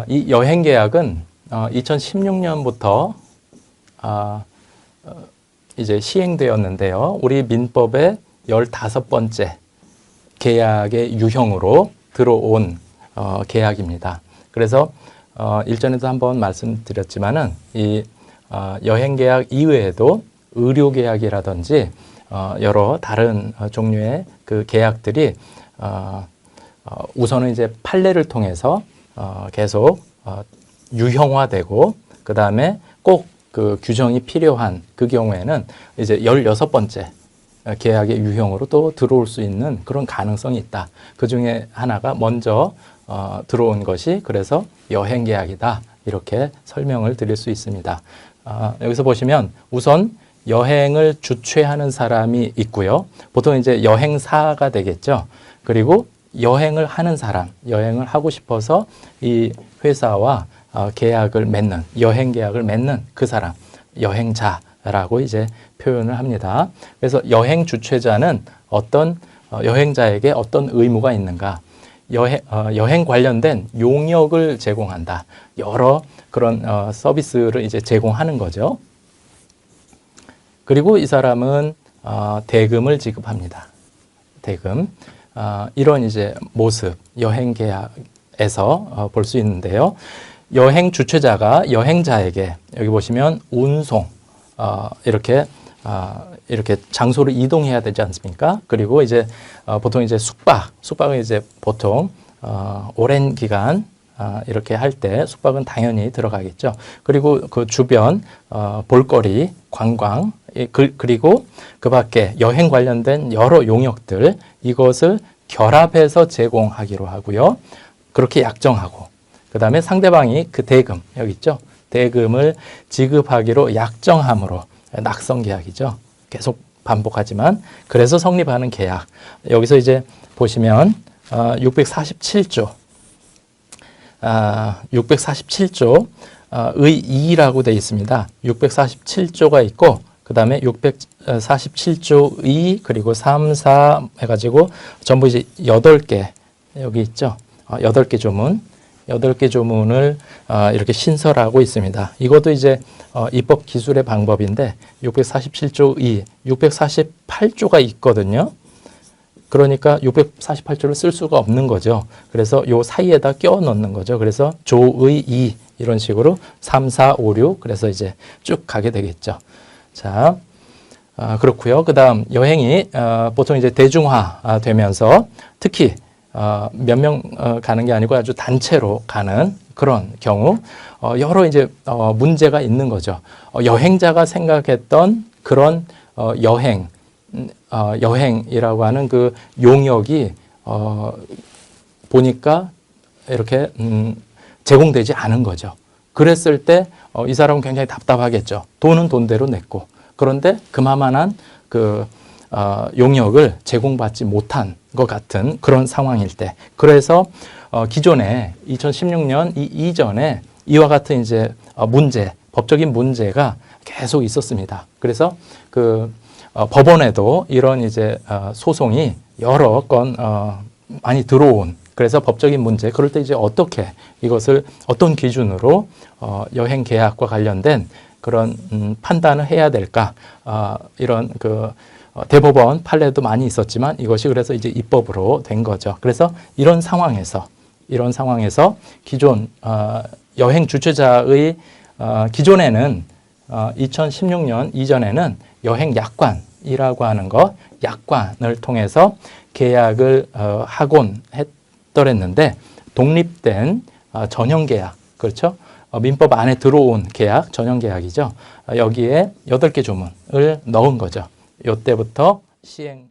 이 여행계약은 2016년부터 이제 시행되었는데요. 우리 민법의 15번째 계약의 유형으로 들어온 계약입니다. 그래서 일전에도 한번 말씀드렸지만은 이 여행계약 이외에도 의료계약이라든지 여러 다른 종류의 그 계약들이 우선은 이제 판례를 통해서 계속 유형화되고 그 다음에 꼭 그 규정이 필요한 그 경우에는 이제 16번째 계약의 유형으로 또 들어올 수 있는 그런 가능성이 있다. 그 중에 하나가 먼저 들어온 것이 그래서 여행계약이다. 이렇게 설명을 드릴 수 있습니다. 여기서 보시면 우선 여행을 주최하는 사람이 있고요. 보통 이제 여행사가 되겠죠. 그리고 여행을 하는 사람, 여행을 하고 싶어서 이 회사와 계약을 맺는, 여행 계약을 맺는 그 사람, 여행자라고 이제 표현을 합니다. 그래서 여행 주최자는 어떤 여행자에게 어떤 의무가 있는가? 여행 관련된 용역을 제공한다. 여러 그런 서비스를 이제 제공하는 거죠. 그리고 이 사람은 대금을 지급합니다. 대금. 이런 이제 모습, 여행 계약에서 볼 수 있는데요. 여행 주최자가 여행자에게 여기 보시면 운송, 이렇게 장소를 이동해야 되지 않습니까? 그리고 이제 보통 이제 숙박은 이제 보통 오랜 기간 이렇게 할 때 숙박은 당연히 들어가겠죠. 그리고 그 주변 볼거리, 관광, 그리고 그 밖에 여행 관련된 여러 용역들 이것을 결합해서 제공하기로 하고요. 그렇게 약정하고 그 다음에 상대방이 그 대금 여기 있죠. 대금을 지급하기로 약정함으로 낙성계약이죠. 계속 반복하지만 그래서 성립하는 계약. 여기서 이제 보시면 647조 647조의 2라고 되어 있습니다. 647조가 있고 그 다음에 647조 2 그리고 3, 4 해가지고 전부 이제 8개 여기 있죠. 8개 조문 8개 조문을 이렇게 신설하고 있습니다. 이것도 이제 입법 기술의 방법인데 647조 2, 648조가 있거든요. 그러니까 648조를 쓸 수가 없는 거죠. 그래서 요 사이에다 끼워 넣는 거죠. 그래서 조의 2 이런 식으로 3, 4, 5, 6 그래서 이제 쭉 가게 되겠죠. 자, 그렇고요. 그 다음 여행이 보통 이제 대중화 되면서 특히 몇 명 가는 게 아니고 아주 단체로 가는 그런 경우 여러 이제 문제가 있는 거죠. 여행자가 생각했던 그런 여행이라고 하는 그 용역이 보니까 이렇게 제공되지 않은 거죠. 그랬을 때 이 사람은 굉장히 답답하겠죠. 돈은 돈대로 냈고 그런데 그만한 그 용역을 제공받지 못한 것 같은 그런 상황일 때 그래서 기존에 2016년 이전에 이와 같은 이제 법적인 문제가 계속 있었습니다. 그래서 그 법원에도 이런 이제 소송이 여러 건 많이 들어온 그래서 법적인 문제 그럴 때 이제 어떻게 이것을 어떤 기준으로 여행 계약과 관련된 그런 판단을 해야 될까 이런 그 대법원 판례도 많이 있었지만 이것이 그래서 이제 입법으로 된 거죠. 그래서 이런 상황에서 기존 여행 주최자의 기존에는 2016년 이전에는 여행 약관이라고 하는 것, 약관을 통해서 계약을 하곤 했더랬는데 독립된 전형 계약, 그렇죠? 민법 안에 들어온 계약, 전형 계약이죠. 여기에 8개 조문을 넣은 거죠. 이때부터 시행